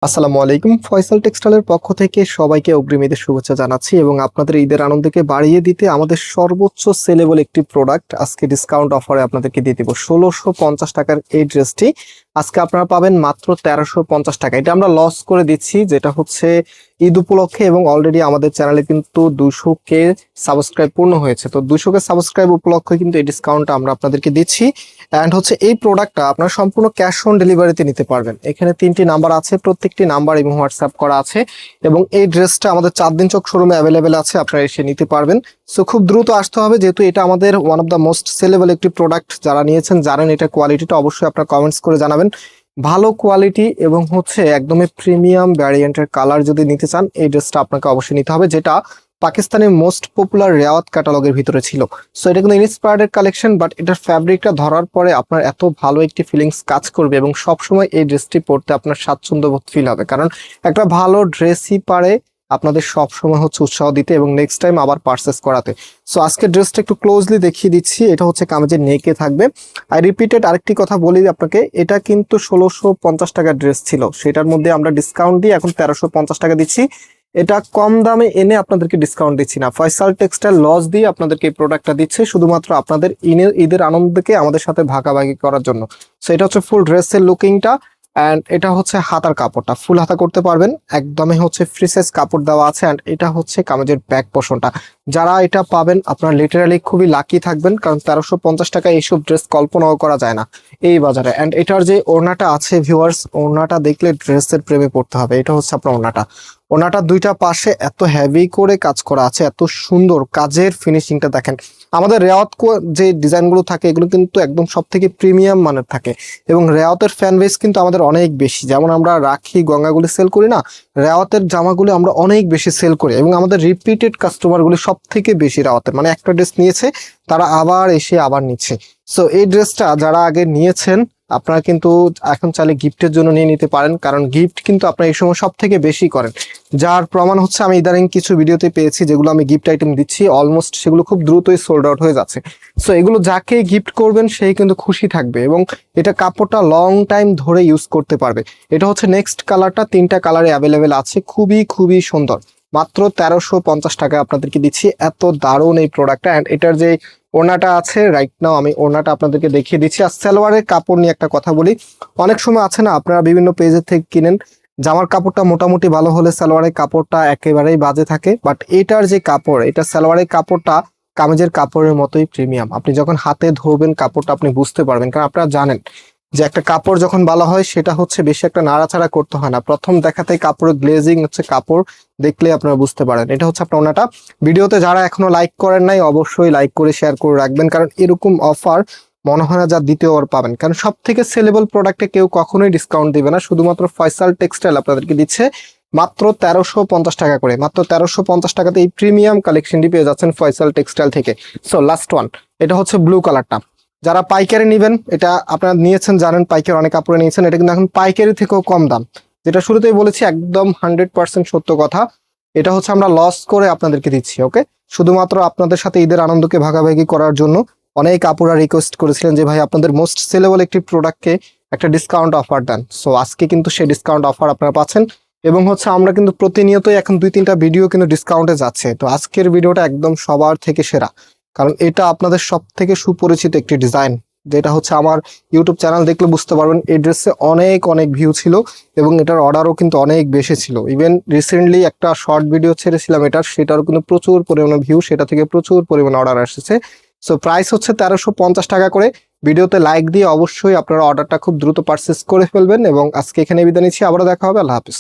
আসসালামু আলাইকুম। ফয়সাল টেক্সটাইলের পক্ষ থেকে সবাইকে অগ্রিম ঈদের শুভেচ্ছা জানাচ্ছি এবং আপনাদের ঈদের আনন্দকে বাড়িয়ে দিতে আমাদের সর্বোচ্চ সেলেবল একটি প্রোডাক্ট আজকে ডিসকাউন্ট অফারে আপনাদেরকে দিয়ে দিব। ১৬৫০ টাকার এই ড্রেসটি আজকে আপনারা পাবেন মাত্র ১৩৫০ টাকা। এটা আমরা লস করে দিচ্ছি, যেটা হচ্ছে ঈদ উপলক্ষে, এবং অলরেডি আমাদের চ্যানেলে কিন্তু ২০০ কে সাবস্ক্রাইব পূর্ণ হয়েছে। তো ২০০ কে সাবস্ক্রাইব উপলক্ষে কিন্তু এই ডিসকাউন্টটা আমরা আপনাদেরকে দিচ্ছি। অ্যান্ড হচ্ছে এই প্রোডাক্টটা আপনারা সম্পূর্ণ ক্যাশ অন ডেলিভারিতে নিতে পারবেন। এখানে ৩টি নাম্বার আছে, প্রত্যেকটি নাম্বার এবং হোয়াটসঅ্যাপ করা আছে, এবং এই ড্রেসটা আমাদের ৪ দিন চক শোরুমে অ্যাভেলেবেল আছে, আপনারা এসে নিতে পারবেন। সো খুব দ্রুত আসতে হবে, যেহেতু এটা আমাদের one of the most sellable একটি প্রোডাক্ট। যারা নিয়েছেন জানেন এটা কোয়ালিটিটা, অবশ্যই আপনারা কমেন্টস করে জানাবেন। ভালো কোয়ালিটি এবং হচ্ছে একদমই প্রিমিয়াম ভ্যারিয়েন্টের কালার যদি নিতে চান, এই ড্রেসটা আপনাকে অবশ্যই নিতে হবে, যেটা পাকিস্তানের মোস্ট পপুলার রেওয়াত ক্যাটালগের ভিতরে ছিল। সো এটা কিন্তু ইন্সপায়ার্ডের কালেকশন, বাট এটার ফ্যাব্রিকটা ধরার পরে আপনার এত ভালো একটি ফিলিংস কাজ করবে এবং সবসময় এই ড্রেসটি পরতে আপনার স্বাচ্ছন্দ্য বোধ ফিল হবে, কারণ একটা ভালো ড্রেসই পারে আপনাদের সব সময় হচ্ছে উৎসাহ দিতে এবং নেক্সট টাইম আবার পারচেস করাতে। সো আজকে ড্রেসটা একটু ক্লোজলি দেখিয়ে দিচ্ছি। এটা হচ্ছে কামিজের নেকে থাকবে। আই রিপিটেড আরেকটি কথা বলি আপনাকে, এটা কিন্তু ১৬৫০ টাকার ড্রেস ছিল, সেটার মধ্যে আমরা ডিসকাউন্ট দিয়ে এখন ১৩৫০ টাকা দিচ্ছি। এটা কম দামে এনে আপনাদেরকে ডিসকাউন্ট দিচ্ছি না, ফয়সাল টেক্সটাইল লস দিয়ে আপনাদেরকে এই প্রোডাক্টটা দিচ্ছে শুধুমাত্র আপনাদের ঈদের আনন্দকে আমাদের সাথে ভাগাভাগি করার জন্য। সো এটা হচ্ছে ফুল ড্রেসের লুকিংটা, অ্যান্ড এটা হচ্ছে হাতার কাপড়টা ফুল হাতা করতে পারবেন, একদমই হচ্ছে ফ্রি সাইজ কাপড় দেওয়া আছে। অ্যান্ড এটা হচ্ছে কামিজের ব্যাক পোর্শনটা, যারা এটা পাবেন আপনারা লিটারালি খুবই লাকি থাকবেন, কারণ ১৩৫০ টাকা এইসব ড্রেস কল্পনাও করা যায় না এই বাজারে। অ্যান্ড এটার যে ওড়নাটা আছে ভিউয়ার্স, ওড়নাটা দেখলে ড্রেসের প্রেমে পড়তে হবে। এটা হচ্ছে আপনার ওড়নাটা, ওনাটা দুইটা পাশে এত হেভি করে কাজ করা আছে, এত সুন্দর কাজের ফিনিশিংটা দেখেন। আমাদের রেওয়াত যে ডিজাইনগুলো থাকে এগুলো কিন্তু একদম সব থেকে প্রিমিয়াম মানের থাকে, এবং রেওয়াতের ফ্যান বেস কিন্তু আমাদের অনেক বেশি। যেমন আমরা রাখি গঙ্গাগুলি সেল করি না, রেওয়াতের জামাগুলো আমরা অনেক বেশি সেল করি, এবং আমাদের রিপিটেড কাস্টমারগুলি সব থেকে বেশি রেওয়াতের, মানে একটা ড্রেস নিয়েছে তারা আবার এসে আবার নিচ্ছে। সো এই ড্রেসটা যারা আগে নিয়েছেন আপনারা কিন্তু এখন চাইলে গিফটের জন্য নিয়ে নিতে পারেন, কারণ গিফট কিন্তু আপনারা এই সময় সব থেকে বেশি করেন, যার প্রমাণ হচ্ছে আমি ইদানিং কিছু ভিডিওতে পেয়েছি যেগুলো আমি গিফট আইটেম দিচ্ছি, অলমোস্ট সেগুলো খুব দ্রুতই সোল্ড আউট হয়ে যাচ্ছে। সো এগুলো যাকে গিফট করবেন সেই কিন্তু খুশি থাকবে, এবং এটা কাপড়টা লং টাইম ধরে ইউজ করতে পারবে। এটা হচ্ছে নেক্সট কালারটা, 3টা কালারে অ্যাভেলেবেল আছে, খুবই খুবই সুন্দর। মাত্র ১৩৫০ টাকা আপনাদেরকে দিচ্ছি, এত দারুণ এই প্রোডাক্টটা। অ্যান্ড এটার যে ওড়নাটা আছে রাইট নাও আমি ওড়নাটা আপনাদেরকে দেখিয়ে দিচ্ছি। আর সালোয়ারের কাপড় নিয়ে একটা কথা বলি, অনেক সময় আছে না আপনারা বিভিন্ন পেজের থেকে কিনেন, জামার কাপড়টা মোটামুটি ভালো হলে সালোয়ারের কাপড়টা একেবারেই বাজে থাকে, বাট এটার যে কাপড়, এটা সালোয়ারের কাপড়টা কামিজের কাপড়ের মতোই প্রিমিয়াম। আপনি যখন হাতে ধরবেন কাপড়টা আপনি বুঝতে পারবেন, কারণ আপনারা জানেন যে একটা কাপড় যখন ভালো হয় সেটা হচ্ছে বেশি একটা নাড়াচাড়া করতে হয় না, প্রথম দেখাতেই কাপড়ের গ্লেজিং হচ্ছে, কাপড় দেখলে আপনারা বুঝতে পারেন। এটা হচ্ছে আপনার ওনাটা। ভিডিওতে যারা এখনো লাইক করেন নাই অবশ্যই লাইক করে শেয়ার করে রাখবেন, কারণ এরকম অফার মনে হয় না যা দ্বিতীয়বার পাবেন, কারণ সব থেকে সেলেবল প্রোডাক্টে কেউ কখনোই ডিসকাউন্ট দিবে না, শুধুমাত্র ফয়সাল টেক্সটাইল আপনাদেরকে দিচ্ছে মাত্র ১৩৫০ টাকা করে। মাত্র ১৩৫০ টাকাতে এই প্রিমিয়াম কালেকশনটি পেয়ে যাচ্ছেন ফয়সাল টেক্সটাইল থেকে। সো লাস্ট ওয়ান, এটা হচ্ছে ব্লু কালারটা, যারা পাইকারি নেবেন, এটা আপনারা নিয়েছেন জানেন, পাইকারি অনেক কাপড়ে নিয়েছেন, এটা কিন্তু এখন পাইকারি থেকেও কম দাম, যেটা শুরুতেই বলেছি একদম 100% সত্য কথা। এটা হচ্ছে আমরা লস করে আপনাদেরকে দিচ্ছি, ওকে, শুধুমাত্র আপনাদের সাথে ঈদের আনন্দকে ভাগাভাগি করার জন্য। অনেক আপুরা রিকোয়েস্ট করেছিলেন যে ভাই আপনাদের মোস্ট সেলেবল একটি প্রোডাক্টকে একটা ডিসকাউন্ট অফার দেন। সো আজকে কিন্তু সেই ডিসকাউন্ট অফার আপনারা পাচ্ছেন, এবং হচ্ছে আমরা কিন্তু প্রতিনিয়তই এখন 2-3টা ভিডিও কিন্তু ডিসকাউন্টে যাচ্ছে। তো আজকের ভিডিওটা একদম সবার থেকে সেরা, কারণ এটা আপনাদের সব থেকে সুপরিচিত একটি ডিজাইন, যেটা হচ্ছে আমার ইউটিউব চ্যানেল দেখলে বুঝতে পারবেন এই ড্রেসে অনেক অনেক ভিউ ছিল, এবং এটার অর্ডারও কিন্তু অনেক বেশি ছিল। ইভেন রিসেন্টলি একটা শর্ট ভিডিও ছেড়েছিলাম সেটারও কিন্তু প্রচুর পরিমাণে ভিউ, সেটা থেকে প্রচুর পরিমাণে অর্ডার এসেছে। সো প্রাইস হচ্ছে ১৩৫০ টাকা করে। ভিডিওতে লাইক দিয়ে অবশ্যই আপনারা অর্ডারটা খুব দ্রুত পারচেস করে ফেলবেন, এবং আজকে এখানে বিদায় নিচ্ছি, আবারও দেখা হবে, আল্লাহ হাফিজ।